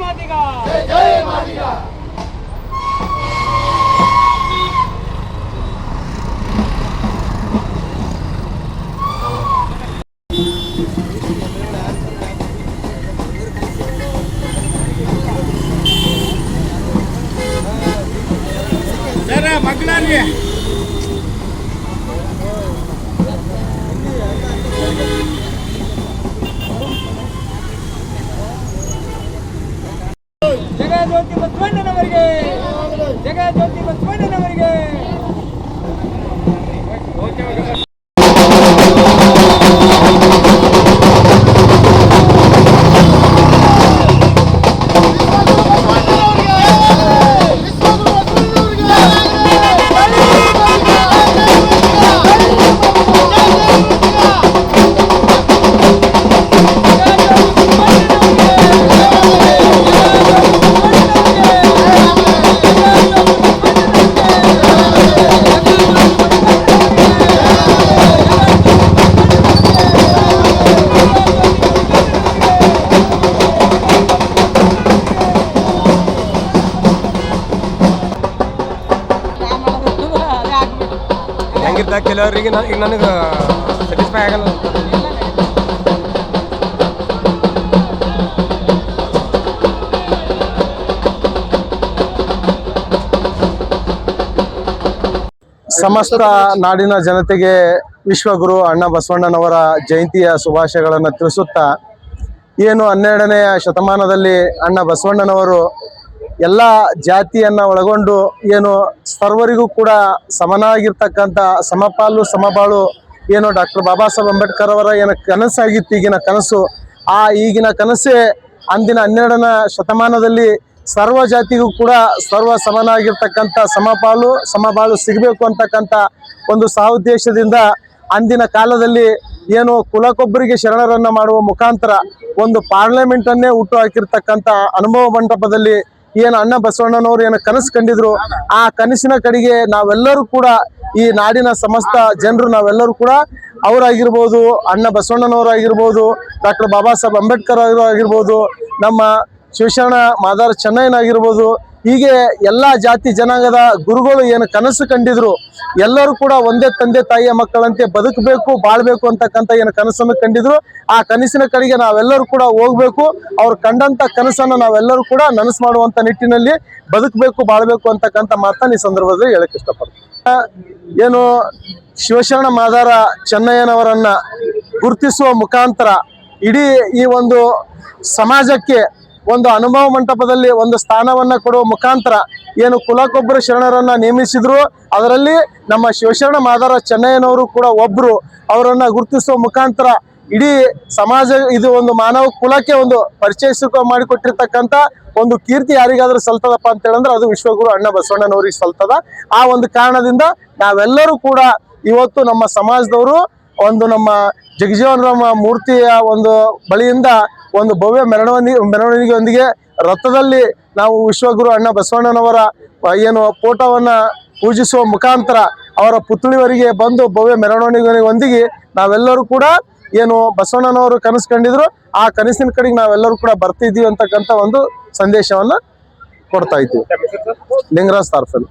ಮಾದಿಗ ಮಗ್ನಾನಿ ಜಗಜ್ಯೋತಿ ಬಸವಣ್ಣನವರಿಗೆ ಜಗಜ್ಯೋತಿ ಬಸವಣ್ಣನವರಿಗೆ ಕೆಲವರಿಗೆ ಈಗ ನನಗೆ ಸ್ಯಾಟಿಸ್ಫೈ ಆಗಲ್ಲ. ಸಮಸ್ತ ನಾಡಿನ ಜನತೆಗೆ ವಿಶ್ವಗುರು ಅಣ್ಣ ಬಸವಣ್ಣನವರ ಜಯಂತಿಯ ಶುಭಾಶಯಗಳನ್ನು ತಿಳಿಸುತ್ತಾ, ಏನು 12ನೇ ಶತಮಾನದಲ್ಲಿ ಅಣ್ಣ ಬಸವಣ್ಣನವರು ಎಲ್ಲ ಜಾತಿಯನ್ನು ಒಳಗೊಂಡು ಏನು ಸರ್ವರಿಗೂ ಕೂಡ ಸಮನಾಗಿರ್ತಕ್ಕಂಥ ಸಮಪಾಲು ಸಮಬಾಳು ಏನು ಡಾಕ್ಟರ್ ಬಾಬಾ ಸಾಹೇಬ್ ಅಂಬೇಡ್ಕರ್ ಅವರ ಏನು ಕನಸಾಗಿತ್ತು, ಈಗಿನ ಕನಸು, ಆ ಈಗಿನ ಕನಸೇ ಅಂದಿನ 12ನೇ ಶತಮಾನದಲ್ಲಿ ಸರ್ವ ಜಾತಿಗೂ ಕೂಡ ಸರ್ವ ಸಮನಾಗಿರ್ತಕ್ಕಂಥ ಸಮಪಾಲು ಸಮಬಾಳು ಸಿಗಬೇಕು ಅಂತಕ್ಕಂಥ ಒಂದು ಸದುದ್ದೇಶದಿಂದ ಅಂದಿನ ಕಾಲದಲ್ಲಿ ಏನು ಕುಲಕ್ಕೊಬ್ಬರಿಗೆ ಶರಣರನ್ನು ಮಾಡುವ ಮುಖಾಂತರ ಒಂದು ಪಾರ್ಲಿಮೆಂಟನ್ನೇ ಹುಟ್ಟು ಹಾಕಿರ್ತಕ್ಕಂಥ ಅನುಭವ ಮಂಟಪದಲ್ಲಿ ಏನು ಅಣ್ಣ ಬಸವಣ್ಣನವರು ಏನು ಕನಸು ಕಂಡಿದ್ರು, ಆ ಕನಸಿನ ಕಡೆಗೆ ನಾವೆಲ್ಲರೂ ಕೂಡ ಈ ನಾಡಿನ ಸಮಸ್ತ ಜನರು ನಾವೆಲ್ಲರೂ ಕೂಡ ಅವರಾಗಿರ್ಬೋದು, ಅಣ್ಣ ಬಸವಣ್ಣನವರಾಗಿರ್ಬೋದು, ಡಾಕ್ಟರ್ ಬಾಬಾ ಸಾಹೇಬ್ ಅಂಬೇಡ್ಕರ್ ಆಗಿರ್ಬೋದು, ನಮ್ಮ ಶಿವಶರಣ ಮಾದಾರ ಚೆನ್ನಯ್ಯನಾಗಿರ್ಬೋದು, ಹೀಗೆ ಎಲ್ಲ ಜಾತಿ ಜನಾಂಗದ ಗುರುಗಳು ಏನು ಕನಸು ಕಂಡಿದ್ರು, ಎಲ್ಲರೂ ಕೂಡ ಒಂದೇ ತಂದೆ ತಾಯಿಯ ಮಕ್ಕಳಂತೆ ಬದುಕಬೇಕು ಬಾಳ್ಬೇಕು ಅಂತಕ್ಕಂಥ ಏನು ಕನಸನ್ನು ಕಂಡಿದ್ರು, ಆ ಕನಸಿನ ಕಡೆಗೆ ನಾವೆಲ್ಲರೂ ಕೂಡ ಹೋಗ್ಬೇಕು. ಅವ್ರು ಕಂಡಂತ ಕನಸನ್ನು ನಾವೆಲ್ಲರೂ ಕೂಡ ನನಸು ಮಾಡುವಂತ ನಿಟ್ಟಿನಲ್ಲಿ ಬದುಕಬೇಕು ಬಾಳ್ಬೇಕು ಅಂತಕ್ಕಂಥ ಮಾತನ್ನ ಈ ಸಂದರ್ಭದಲ್ಲಿ ಹೇಳಕ್ ಇಷ್ಟಪಡ್ತೀನಿ. ಏನು ಶಿವಶರಣ ಮಾದಾರ ಚೆನ್ನಯ್ಯನವರನ್ನ ಗುರುತಿಸುವ ಮುಖಾಂತರ ಇಡೀ ಈ ಒಂದು ಸಮಾಜಕ್ಕೆ ಒಂದು ಅನುಭವ ಮಂಟಪದಲ್ಲಿ ಒಂದು ಸ್ಥಾನವನ್ನ ಕೊಡುವ ಮುಖಾಂತರ ಏನು ಕುಲಕ್ಕೊಬ್ಬರು ಶರಣರನ್ನ ನೇಮಿಸಿದ್ರು, ಅದರಲ್ಲಿ ನಮ್ಮ ಶಿವಶರಣ ಮಾದಾರ ಚೆನ್ನಯ್ಯನವರು ಕೂಡ ಒಬ್ರು. ಅವರನ್ನ ಗುರುತಿಸುವ ಮುಖಾಂತರ ಇಡೀ ಸಮಾಜ ಇದು ಒಂದು ಮಾನವ ಕುಲಕ್ಕೆ ಒಂದು ಪರಿಚಯಿಸ ಮಾಡಿಕೊಟ್ಟಿರ್ತಕ್ಕಂಥ ಒಂದು ಕೀರ್ತಿ ಯಾರಿಗಾದ್ರೂ ಸಲ್ತದಪ್ಪ ಅಂತ ಹೇಳಿದ್ರೆ ಅದು ವಿಶ್ವಗುರು ಅಣ್ಣ ಬಸವಣ್ಣನವರಿಗೆ ಸಲ್ತದ. ಆ ಒಂದು ಕಾರಣದಿಂದ ನಾವೆಲ್ಲರೂ ಕೂಡ ಇವತ್ತು ನಮ್ಮ ಸಮಾಜದವರು ಒಂದು ನಮ್ಮ ಜಗಜೀವನರಾಮ ಮೂರ್ತಿಯ ಒಂದು ಬಳಿಯಿಂದ ಒಂದು ಭವ್ಯ ಮೆರವಣಿಗೆಯೊಂದಿಗೆ ರಥದಲ್ಲಿ ನಾವು ವಿಶ್ವಗುರು ಅಣ್ಣ ಬಸವಣ್ಣನವರ ಏನು ಫೋಟೋವನ್ನ ಪೂಜಿಸುವ ಮುಖಾಂತರ ಅವರ ಪುತ್ಳಿವರಿಗೆ ಬಂದು ಭವ್ಯ ಮೆರವಣಿಗೆಯೊಂದಿಗೆ ನಾವೆಲ್ಲರೂ ಕೂಡ ಏನು ಬಸವಣ್ಣನವರು ಕನಸು ಕಂಡಿದ್ರು, ಆ ಕನಸಿನ ಕಡೆಗೆ ನಾವೆಲ್ಲರೂ ಕೂಡ ಬರ್ತಿದ್ದೀವಿ ಅಂತಕ್ಕಂಥ ಒಂದು ಸಂದೇಶವನ್ನ ಕೊಡ್ತಾ ಇದ್ದೀವಿ. ಲಿಂಗರಾಜ್ ತಾರ್ಫಲ್.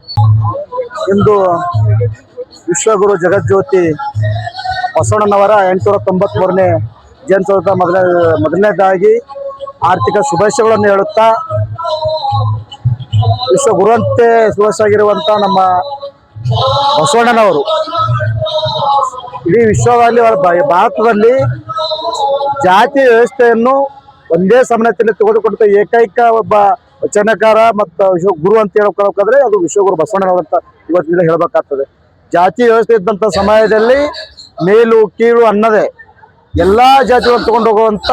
ಇಂದು ವಿಶ್ವಗುರು ಜಗಜ್ಯೋತಿ ಬಸವಣ್ಣನವರ 893ನೇ ಜಯಂತ್ಯೋತ್ಸವದ ಮೊದಲನೇದಾಗಿ ಆರ್ಥಿಕ ಶುಭಾಶಯಗಳನ್ನು ಹೇಳುತ್ತಾ, ವಿಶ್ವಗುರುವಂತೆ ಸುಭಾಷಿಯಾಗಿರುವಂಥ ನಮ್ಮ ಬಸವಣ್ಣನವರು ಇಡೀ ವಿಶ್ವದಲ್ಲಿ ಭಾರತದಲ್ಲಿ ಜಾತಿ ವ್ಯವಸ್ಥೆಯನ್ನು ಒಂದೇ ಸಮನತೆಯಲ್ಲಿ ತೆಗೆದುಕೊಡುತ್ತ ಏಕೈಕ ಒಬ್ಬ ವಚನಕಾರ ಮತ್ತು ಗುರು ಅಂತ ಹೇಳ್ಬೇಕಾದ್ರೆ ಅದು ವಿಶ್ವಗುರು ಬಸವಣ್ಣನವರು ಅಂತ ಇವತ್ತಿನಿಂದ ಹೇಳಬೇಕಾಗ್ತದೆ. ಜಾತಿ ವ್ಯವಸ್ಥೆ ಇದ್ದಂಥ ಸಮಯದಲ್ಲಿ ಮೇಲು ಕೀಳು ಅನ್ನದೇ ಎಲ್ಲ ಜಾತಿಗಳನ್ನು ತಗೊಂಡು ಹೋಗುವಂಥ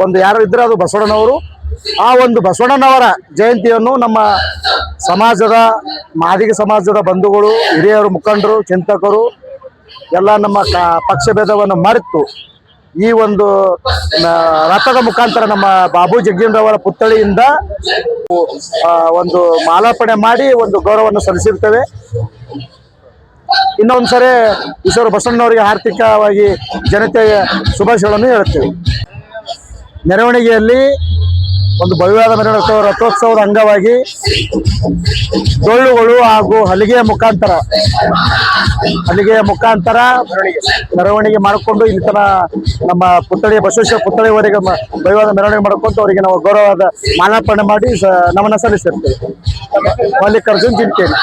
ಒಂದು ಯಾರು ಇದ್ರೆ ಅದು ಬಸವಣ್ಣನವರು. ಆ ಒಂದು ಬಸವಣ್ಣನವರ ಜಯಂತಿಯನ್ನು ನಮ್ಮ ಸಮಾಜದ ಮಾದಿಗ ಸಮಾಜದ ಬಂಧುಗಳು, ಹಿರಿಯರು, ಮುಖಂಡರು, ಚಿಂತಕರು ಎಲ್ಲ ನಮ್ಮ ಪಕ್ಷ ಭೇದವನ್ನು ಮರೆತು ಈ ಒಂದು ರಥದ ಮುಖಾಂತರ ನಮ್ಮ ಬಾಬು ಜಗ್ಜೀವನರಾವರ ಪುತ್ಥಳಿಯಿಂದ ಒಂದು ಮಾಲಾರ್ಪಣೆ ಮಾಡಿ ಒಂದು ಗೌರವವನ್ನು ಸಲ್ಲಿಸಿರ್ತೇವೆ. ಇನ್ನೊಂದ್ಸರಿ ಈಶ್ವರ ಬಸವಣ್ಣನವರಿಗೆ ಆರ್ಥಿಕವಾಗಿ ಜನತೆಯ ಶುಭಾಶಯಗಳನ್ನು ಹೇಳುತ್ತೇವೆ. ಮೆರವಣಿಗೆಯಲ್ಲಿ ಒಂದು ಭವ್ಯವಾದ ಮೆರವಣಿಗೆ ರಥೋತ್ಸವದ ಅಂಗವಾಗಿ ಡೊಳ್ಳುಗಳು ಹಾಗೂ ಹಲಿಗೆಯ ಮುಖಾಂತರ ಮೆರವಣಿಗೆ ಮಾಡಿಕೊಂಡು ಇಲ್ಲಿ ತನ ನಮ್ಮ ಬಸವೇಶ್ವರ ಪುತ್ಥಳಿವರೆಗೆ ಭವ್ಯವಾದ ಮೆರವಣಿಗೆ ಮಾಡಿಕೊಂಡು ಅವರಿಗೆ ನಾವು ಗೌರವವಾದ ಮಾಲಾರ್ಪಣೆ ಮಾಡಿ ನಮನ ಸಲ್ಲಿಸಿರ್ತೇವೆ. ಮಲ್ಲಿಕಾರ್ಜುನ್ ಜಿಂಕೇರಿ.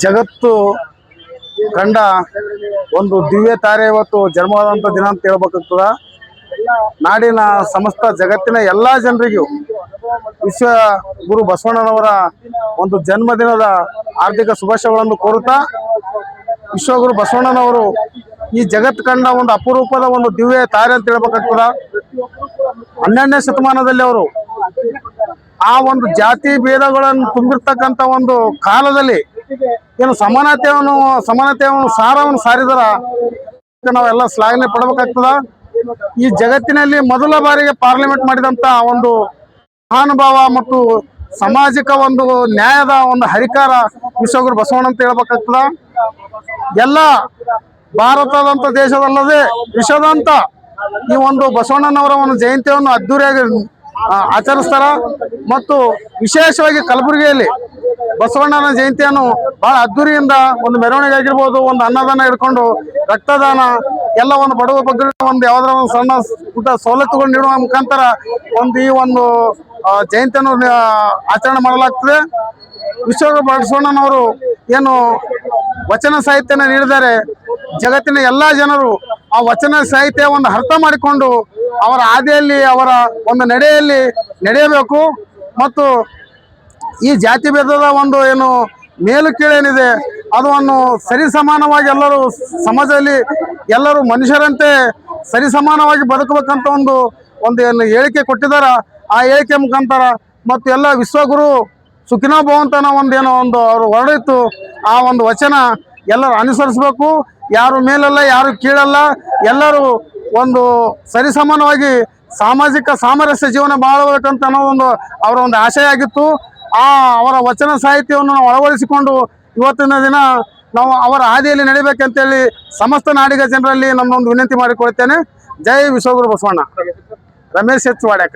ಜಗತ್ತು ಕಂಡ ಒಂದು ದಿವ್ಯ ತಾರೆ ಇವತ್ತು ಜನ್ಮವಾದಂಥ ದಿನ ಅಂತ ಹೇಳ್ಬೇಕಾಗ್ತದ. ನಾಡಿನ ಸಮಸ್ತ ಜಗತ್ತಿನ ಎಲ್ಲಾ ಜನರಿಗೂ ವಿಶ್ವ ಗುರು ಬಸವಣ್ಣನವರ ಒಂದು ಜನ್ಮದಿನದ ಆರ್ಥಿಕ ಶುಭಾಶಯಗಳನ್ನು ಕೋರುತ್ತಾ, ವಿಶ್ವಗುರು ಬಸವಣ್ಣನವರು ಈ ಜಗತ್ತು ಕಂಡ ಒಂದು ಅಪರೂಪದ ಒಂದು ದಿವ್ಯ ತಾರೆ ಅಂತ ಹೇಳ್ಬೇಕಾಗ್ತದ. 12ನೇ ಶತಮಾನದಲ್ಲಿ ಅವರು ಆ ಒಂದು ಜಾತಿ ಭೇದಗಳನ್ನು ತುಂಬಿರ್ತಕ್ಕಂಥ ಒಂದು ಕಾಲದಲ್ಲಿ ಏನು ಸಮಾನತೆಯನ್ನು ಸಾರವನ್ನು ಸಾರಿದರ ನಾವೆಲ್ಲ ಶ್ಲಾಘನೆ ಪಡಬೇಕಾಗ್ತದ. ಈ ಜಗತ್ತಿನಲ್ಲಿ ಮೊದಲ ಬಾರಿಗೆ ಪಾರ್ಲಿಮೆಂಟ್ ಮಾಡಿದಂತ ಒಂದು ಮಹಾನುಭಾವ ಮತ್ತು ಸಾಮಾಜಿಕ ಒಂದು ನ್ಯಾಯದ ಒಂದು ಹರಿಕಾರ ವಿಶ್ವಗುರು ಬಸವಣ್ಣ ಅಂತ ಹೇಳ್ಬೇಕಾಗ್ತದ. ಎಲ್ಲ ಭಾರತದಂತ ದೇಶದಲ್ಲದೆ ವಿಶ್ವದಂತ ಈ ಒಂದು ಬಸವಣ್ಣನವರ ಒಂದು ಜಯಂತಿಯನ್ನು ಅದ್ದೂರಿಯಾಗಿ ಆಚರಿಸ್ತಾರ. ಮತ್ತು ವಿಶೇಷವಾಗಿ ಕಲಬುರಗಿಯಲ್ಲಿ ಬಸವಣ್ಣನ ಜಯಂತಿಯನ್ನು ಬಹಳ ಅದ್ದೂರಿಯಿಂದ ಒಂದು ಮೆರವಣಿಗೆ ಆಗಿರ್ಬೋದು, ಒಂದು ಅನ್ನದಾನ ಇಟ್ಕೊಂಡು ರಕ್ತದಾನ ಎಲ್ಲ ಒಂದು ಬಡವ ಬಗ್ಗರಿಗೆ ಒಂದು ಯಾವ್ದಾರ ಒಂದು ಸಣ್ಣ ಪುಟ್ಟ ಸವಲತ್ತುಗಳು ನೀಡುವ ಮುಖಾಂತರ ಈ ಒಂದು ಜಯಂತಿಯನ್ನು ಆಚರಣೆ ಮಾಡಲಾಗ್ತದೆ. ವಿಶ್ವಗುರು ಬಸವಣ್ಣನವರು ಏನು ವಚನ ಸಾಹಿತ್ಯನ ನೀಡಿದ್ದಾರೆ, ಜಗತ್ತಿನ ಎಲ್ಲಾ ಜನರು ಆ ವಚನ ಸಾಹಿತ್ಯ ಒಂದು ಅರ್ಥ ಮಾಡಿಕೊಂಡು ಅವರ ಹಾದಿಯಲ್ಲಿ ಅವರ ಒಂದು ನಡೆಯಬೇಕು. ಮತ್ತು ಈ ಜಾತಿ ಭೇದದ ಒಂದು ಏನು ಮೇಲು ಕೀಳೇನಿದೆ ಅದನ್ನು ಸರಿಸಮಾನವಾಗಿ ಎಲ್ಲರೂ ಸಮಾಜದಲ್ಲಿ ಎಲ್ಲರೂ ಮನುಷ್ಯರಂತೆ ಸರಿಸಮಾನವಾಗಿ ಬದುಕಬೇಕಂತ ಒಂದು ಏನು ಹೇಳಿಕೆ ಕೊಟ್ಟಿದಾರ. ಆ ಹೇಳಿಕೆ ಮುಖಾಂತರ ಮತ್ತು ಎಲ್ಲ ವಿಶ್ವಗುರು ಸುಖಿನೋ ಭವಂತನ ಒಂದು ಅವರು ಹೊರಡಿತ್ತು. ಆ ಒಂದು ವಚನ ಎಲ್ಲರೂ ಅನುಸರಿಸಬೇಕು. ಯಾರು ಮೇಲಲ್ಲ, ಯಾರು ಕೀಳಲ್ಲ, ಎಲ್ಲರೂ ಒಂದು ಸರಿಸಮಾನವಾಗಿ ಸಾಮಾಜಿಕ ಸಾಮರಸ್ಯ ಜೀವನ ಬಾಳಬೇಕಂತ ಅನ್ನೋ ಅವರ ಒಂದು ಆಶಯ ಆಗಿತ್ತು. ಅವರ ವಚನ ಸಾಹಿತ್ಯವನ್ನು ನಾವು ಅಳವಡಿಸಿಕೊಂಡು ಇವತ್ತಿನ ದಿನ ನಾವು ಅವರ ಹಾದಿಯಲ್ಲಿ ನಡಿಬೇಕಂತೇಳಿ ಸಮಸ್ತ ನಾಡಿಗ ಜನರಲ್ಲಿ ನಮ್ಮೊಂದು ವಿನಂತಿ ಮಾಡಿಕೊಳ್ತೇನೆ. ಜೈ ವಿಶ್ವಗುರು ಬಸವಣ್ಣ. ರಮೇಶ್ ಎಚ್ ವಾಡ್ಯಾಕ.